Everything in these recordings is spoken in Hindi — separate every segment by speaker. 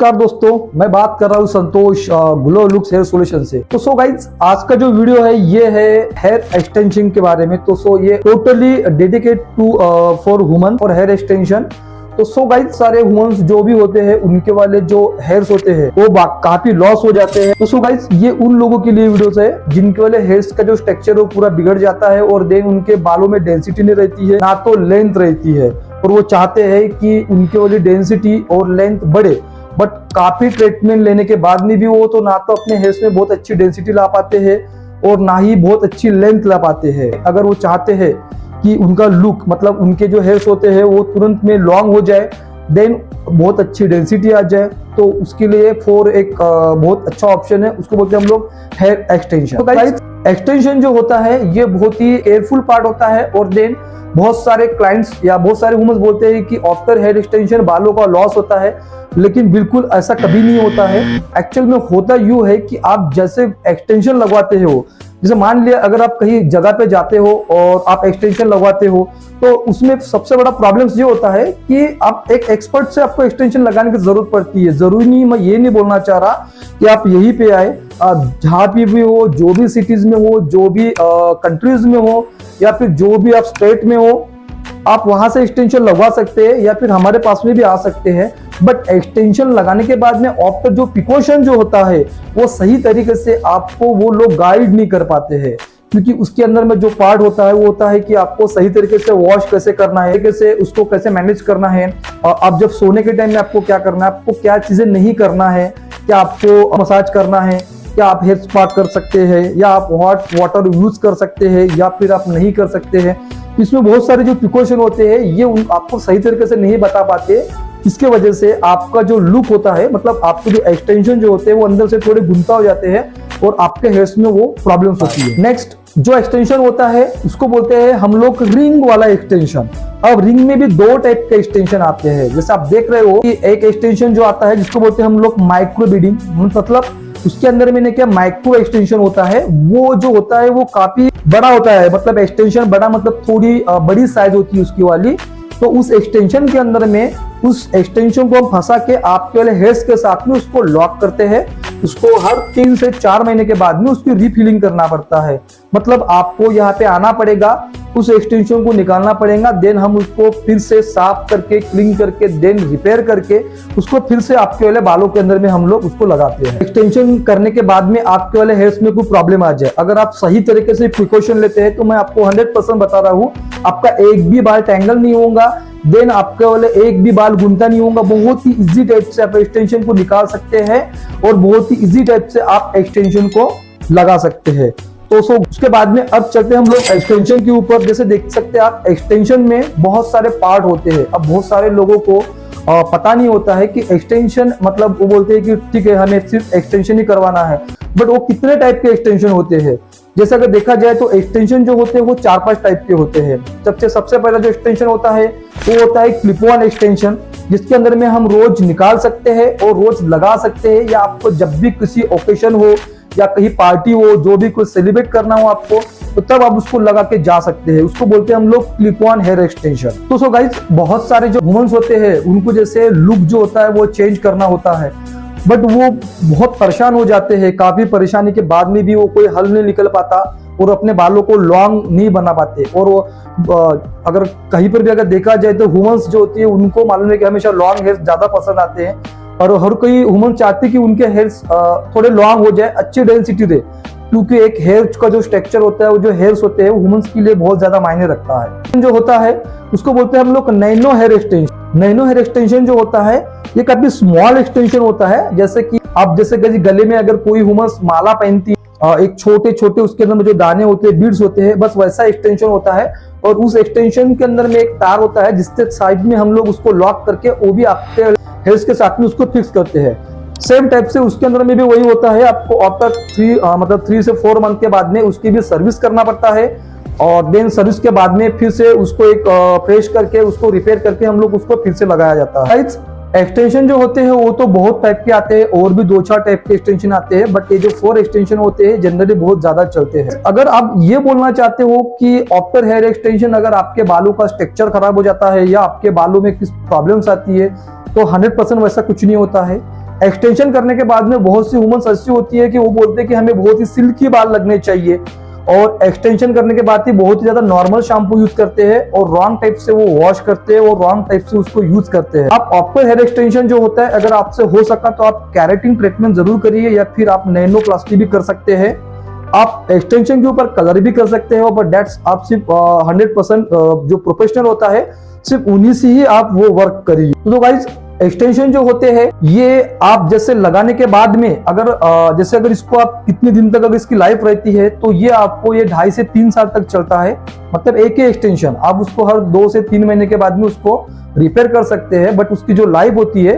Speaker 1: नमस्कार दोस्तों, मैं बात कर रहा हूँ संतोष ग्लो लुक्स हेयर सॉल्यूशन से। तो सो गाइज, आज का जो वीडियो है ये है हेयर एक्सटेंशन के बारे में। तो सो ये totally dedicate to for woman और हेयर एक्सटेंशन। तो सो गाइज, सारे वुमेन्स जो भी होते हैं उनके वाले जो हेयर्स होते हैं वो काफी लॉस हो जाते हैं। तो सो गाइज, ये उन लोगों के लिए वीडियोस है जिनके वाले हेयर्स का जो स्ट्रक्चर वो पूरा बिगड़ जाता है और देन उनके बालों में डेंसिटी नहीं रहती है, ना तो लेंथ रहती है, और वो चाहते हैं कि उनके वाली डेंसिटी और लेंथ बढ़े। बट काफी ट्रीटमेंट लेने के बाद में भी वो तो ना तो अपने हेयर्स में बहुत अच्छी डेंसिटी ला पाते हैं और ना ही बहुत अच्छी लेंथ ला पाते हैं। अगर वो चाहते हैं कि उनका लुक मतलब उनके जो हेयर्स होते हैं वो तुरंत में लॉन्ग हो जाए, देन बहुत अच्छी डेंसिटी आ जाए, तो उसके लिए एक बहुत अच्छा ऑप्शन है, उसको बोलते हैं हम लोग हेयर एक्सटेंशन। तो गाइस, एक्सटेंशन जो होता है ये बहुत ही केयरफुल पार्ट होता है। और देन बहुत सारे क्लाइंट्स या बहुत सारे वुमेन्स बोलते हैं कि आफ्टर हेयर एक्सटेंशन बालों का लॉस होता है, लेकिन बिल्कुल ऐसा कभी नहीं होता है। एक्चुअल में होता यूं है कि आप जैसे एक्सटेंशन लगवाते हो, जैसे मान लिया अगर आप कहीं जगह पे जाते हो और आप एक्सटेंशन लगवाते हो, तो उसमें सबसे बड़ा प्रॉब्लम ये होता है कि आप एक एक्सपर्ट से आपको एक्सटेंशन लगाने की जरूरत पड़ती है। जरूरी नहीं, मैं ये नहीं बोलना चाह रहा कि आप यहीं पे आए, जहाँ भी हो, जो भी सिटीज में हो, जो भी कंट्रीज में हो, या फिर जो भी आप स्टेट में हो, आप वहां से एक्सटेंशन लगवा सकते हैं या फिर हमारे पास में भी आ सकते हैं। बट एक्सटेंशन लगाने के बाद में आफ्टर जो प्रिकॉशन जो होता है वो सही तरीके से आपको वो लोग गाइड नहीं कर पाते हैं, क्योंकि उसके अंदर में जो पार्ट होता है वो होता है कि आपको सही तरीके से वॉश कैसे करना है, कैसे उसको कैसे मैनेज करना है, और आप जब सोने के टाइम में आपको क्या करना है, आपको क्या चीजें नहीं करना है, क्या आपको मसाज करना है, क्या आप हेयर स्पा कर सकते हैं, या आप हॉट वाटर यूज कर सकते हैं, या फिर आप नहीं कर सकते हैं। इसमें बहुत सारे जो प्रिकॉशन होते हैं ये आपको सही तरीके से नहीं बता पाते। इसके वजह से आपका जो लुक होता है, मतलब आपके जो एक्सटेंशन जो होते हैं वो अंदर से थोड़े गुंता हो जाते हैं और आपके हेयर्स में वो प्रॉब्लम्स होती है। नेक्स्ट जो एक्सटेंशन होता है उसको बोलते हैं हम लोग रिंग वाला एक्सटेंशन। अब रिंग में भी दो टाइप के एक्सटेंशन आते हैं। जैसे आप देख रहे हो कि एक एक्सटेंशन जो आता है जिसको बोलते हैं हम लोग माइक्रो बीडिंग, मतलब उसके अंदर में क्या माइक्रो एक्सटेंशन होता है, वो जो होता है वो काफी बड़ा होता है। मतलब एक्सटेंशन बड़ा मतलब थोड़ी बड़ी साइज होती है उसकी वाली। तो उस एक्सटेंशन के अंदर में उस एक्सटेंशन को हम फंसा के आपके वाले हेयर्स के साथ में उसको लॉक करते हैं। उसको हर 3 से 4 महीने के बाद में उसकी रीफिलिंग करना पड़ता है। मतलब आपको यहाँ पे आना पड़ेगा, उस एक्सटेंशन को निकालना पड़ेगा, देन हम उसको फिर से साफ करके क्लीन करके देन रिपेयर करके उसको फिर से आपके वाले बालों के अंदर में हम लोग उसको लगाते हैं। एक्सटेंशन करने के बाद में आपके वाले हेयर्स में कोई प्रॉब्लम आ जाए, अगर आप सही तरीके से प्रिकॉशन लेते हैं, तो मैं आपको 100% बता रहा हूँ, आपका एक भी बाल टैंगल नहीं होगा, देन आपके वाले एक भी बाल गुंता नहीं होगा। बहुत ही इजी टाइप से आप एक्सटेंशन को निकाल सकते हैं और बहुत ही इजी टाइप से आप एक्सटेंशन को लगा सकते हैं। तो उसके बाद में अब चलते हैं हम लोग एक्सटेंशन के ऊपर। जैसे देख सकते हैं आप, एक्सटेंशन में बहुत सारे पार्ट होते हैं। अब बहुत सारे लोगों को पता नहीं होता है कि एक्सटेंशन मतलब वो बोलते हैं कि ठीक है हमें सिर्फ एक्सटेंशन ही करवाना है, बट वो कितने टाइप के एक्सटेंशन होते हैं। जैसे अगर देखा जाए तो एक्सटेंशन जो होते हैं वो 4-5 टाइप के होते हैं। सबसे पहला जो एक्सटेंशन होता है वो होता है क्लिप ऑन एक्सटेंशन, जिसके अंदर में हम रोज निकाल सकते हैं और रोज लगा सकते हैं, या आपको जब भी किसी ओकेशन हो या कहीं पार्टी हो, जो भी कुछ सेलिब्रेट करना हो आपको, तो तब आप उसको लगा के जा सकते हैं। उसको बोलते हैं हम लोग क्लिप ऑन हेयर एक्सटेंशन। तो सो गाइस, बहुत सारे जो वुमेन्स होते हैं उनको जैसे लुक जो होता है वो चेंज करना होता है, बट वो बहुत परेशान हो जाते हैं। काफी परेशानी के बाद में भी वो कोई हल नहीं निकल पाता और अपने बालों को लॉन्ग नहीं बना पाते। और वो अगर कहीं पर भी अगर देखा जाए तो वुमेन्स जो होती है उनको मालूम है कि हमेशा लॉन्ग हेयर ज्यादा पसंद आते हैं, और हर कोई वुमन चाहती है कि उनके हेयर्स थोड़े लॉन्ग हो जाए, अच्छी डेंसिटी दे, क्योंकि एक हेयर का जो स्ट्रक्चर होता है वो जो हेयर्स होते हैं वुमेन्स के लिए बहुत ज्यादा मायने रखता है। जो होता है उसको बोलते हैं हम लोग nano hair extension. Nano hair extension जो होता है ये काफी स्मॉल एक्सटेंशन होता है। जैसे कि आप जैसे गले में अगर कोई वुमेन्स माला पहनती है, एक छोटे छोटे उसके अंदर में जो दाने होते हैं, बीड्स होते हैं, बस वैसा एक्सटेंशन होता है। और उस एक्सटेंशन के अंदर में एक तार होता है जिसके साइड में हम लोग उसको लॉक करके वो भी आपके हेयर्स के साथ में उसको फिक्स करते हैं। सेम टाइप से उसके अंदर में भी वही होता है, आपको आफ्टर 3 से 4 मंथ के बाद में उसकी भी सर्विस करना पड़ता है, और देन सर्विस के बाद में फिर से उसको एक फ्रेश करके उसको रिपेयर करके हम लोग उसको फिर से लगाया जाता है। एक्सटेंशन जो होते हैं वो तो बहुत टाइप के आते हैं, और भी 2-4 टाइप के एक्सटेंशन आते हैं, बट ये जो 4 एक्सटेंशन होते हैं जनरली बहुत ज्यादा चलते हैं। अगर आप ये बोलना चाहते हो कि आफ्टर हेयर एक्सटेंशन अगर आपके बालों का स्ट्रक्चर खराब हो जाता है या आपके बालों में किस प्रॉब्लम्स आती है, तो 100% वैसा कुछ नहीं होता है। एक्सटेंशन करने के बाद में बहुत सी वुमेन्स ऐसी होती है कि वो बोलते हैं कि हमें बहुत ही सिल्की बाल लगने चाहिए, और एक्सटेंशन करने के बाद ही बहुत ही ज्यादा नॉर्मल शैम्पू यूज करते हैं और रॉन्ग टाइप से वो वॉश करते हैं और रॉन्ग टाइप से उसको यूज करते हैं। आप आपका हेयर एक्सटेंशन जो होता है, अगर आपसे हो सका तो आप कैरेटिन ट्रीटमेंट जरूर करिए, या फिर आप नैनोप्लास्टी भी कर सकते हैं। आप एक्सटेंशन के ऊपर कलर भी कर सकते हो, बट दैट्स आप सिर्फ 100% जो प्रोफेशनल होता है सिर्फ उन्हीं से ही आप वो वर्क करिए। तो गाइज एक्सटेंशन जो होते हैं ये आप जैसे लगाने के बाद में अगर जैसे अगर इसको आप कितने दिन तक अगर इसकी लाइफ रहती है तो ये आपको ये 2.5 से 3 साल तक चलता है। मतलब एक ही एक्सटेंशन आप उसको हर 2 से 3 महीने के बाद में उसको रिपेयर कर सकते हैं, बट उसकी जो लाइफ होती है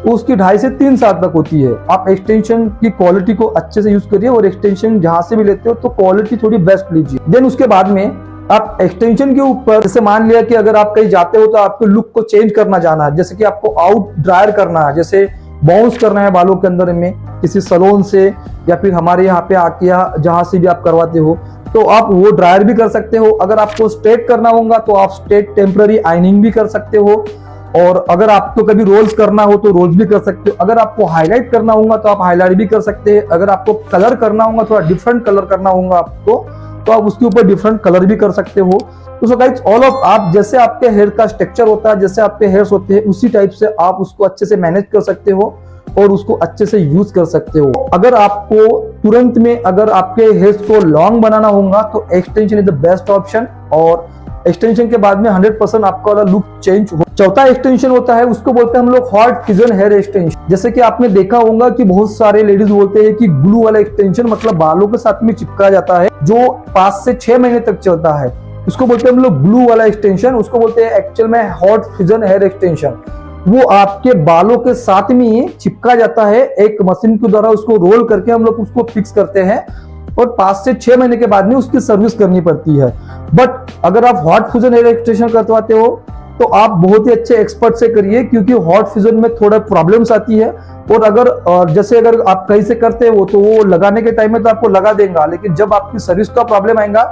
Speaker 1: वो उसकी 2.5 से 3 साल तक होती है। आप एक्सटेंशन की क्वालिटी को अच्छे से यूज करिए और एक्सटेंशन जहां से भी लेते हो तो क्वालिटी थोड़ी बेस्ट लीजिए। देन उसके बाद में आप एक्सटेंशन के ऊपर जैसे मान लिया कि अगर आप कहीं जाते हो तो आपको लुक को चेंज करना जाना है, जैसे कि आपको आउट ड्रायर करना है, जैसे बाउंस करना है बालों के अंदर में किसी सैलून से या फिर हमारे यहाँ पे आके जहां से भी आप करवाते हो, तो आप वो ड्रायर भी कर सकते हो। अगर आपको स्ट्रेट करना होगा तो आप स्ट्रेट टेम्पररी आइनिंग भी कर सकते हो, और अगर आपको कभी रोल्स करना हो तो रोल्स भी कर सकते हो। अगर आपको हाईलाइट करना होगा तो आप हाईलाइट भी कर सकते हैं। अगर आपको कलर करना होगा, थोड़ा डिफरेंट कलर करना होगा आपको, तो आप उसके ऊपर डिफरेंट कलर भी कर सकते हो। तो सो गाइस ऑल ऑफ आप जैसे आपके हेयर का स्ट्रक्चर होता है, जैसे आपके हेयर्स होते हैं, उसी टाइप से आप उसको अच्छे से मैनेज कर सकते हो और उसको अच्छे से यूज कर सकते हो। अगर आपको तुरंत में अगर आपके हेयर्स को लॉन्ग बनाना होगा तो extension is the best option, और एक्सटेंशन के बाद में 100% आपका लुक चेंज हो। चौथा एक्सटेंशन होता है, उसको बोलते हैं हम लोग हॉट फ्यूजन हेयर एक्सटेंशन। जैसे कि आपने देखा होगा कि बहुत सारे लेडीज बोलते हैं कि ग्लू वाला एक्सटेंशन मतलब बालों के साथ में चिपका जाता है जो 5 से 6 महीने तक चलता है, उसको बोलते हैं हम लोग ग्लू वाला एक्सटेंशन। उसको बोलते हैं एक्चुअल में हॉट फ्यूजन हेयर एक्सटेंशन। वो आपके बालों के साथ में ही चिपका जाता है, एक मशीन के द्वारा उसको रोल करके हम लोग उसको फिक्स करते हैं और 5 से 6 महीने के बाद में उसकी सर्विस करनी पड़ती है। बट अगर आप हॉट फ्यूजन हेयर एक्सटेंशन करवाते हो तो आप बहुत ही अच्छे एक्सपर्ट से करिए, क्योंकि हॉट फ्यूजन में थोड़ा प्रॉब्लम्स आती है। और अगर जैसे अगर आप कहीं से करते हो तो वो लगाने के टाइम में तो आपको लगा देगा, लेकिन जब आपकी सर्विस का प्रॉब्लम आएगा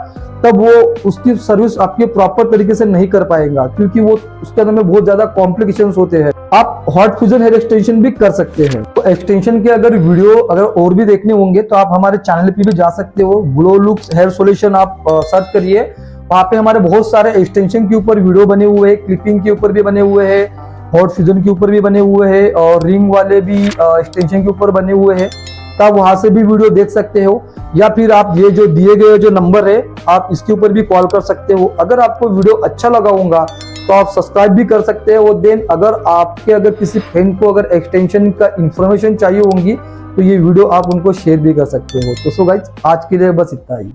Speaker 1: तब वो उसकी सर्विस आपके प्रॉपर तरीके से नहीं कर पाएगा, क्योंकि वो उसके अंदर में बहुत ज्यादा कॉम्प्लिकेशंस होते हैं। आप हॉट फ्यूजन हेयर एक्सटेंशन भी कर सकते हैं। तो एक्सटेंशन के अगर वीडियो अगर और भी देखने होंगे तो आप हमारे चैनल पे भी जा सकते हो, ग्लो लुक्स हेयर सॉल्यूशन आप सर्च करिए। वहाँ पे हमारे बहुत सारे एक्सटेंशन के ऊपर वीडियो बने हुए हैं, क्लिपिंग के ऊपर भी बने हुए हैं, हॉट फ्यूजन के ऊपर भी बने हुए हैं, और रिंग वाले भी एक्सटेंशन के ऊपर बने हुए हैं। तो आप वहां से भी वीडियो देख सकते हो, या फिर आप ये जो दिए गए जो नंबर है आप इसके ऊपर भी कॉल कर सकते हो। अगर आपको वीडियो अच्छा लगा होगा तो आप सब्सक्राइब भी कर सकते हो। देन अगर किसी फ्रेंड को अगर एक्सटेंशन का इंफॉर्मेशन चाहिए होगी तो ये वीडियो आप उनको शेयर भी कर सकते हो। तो सो गाइस आज के लिए बस इतना ही।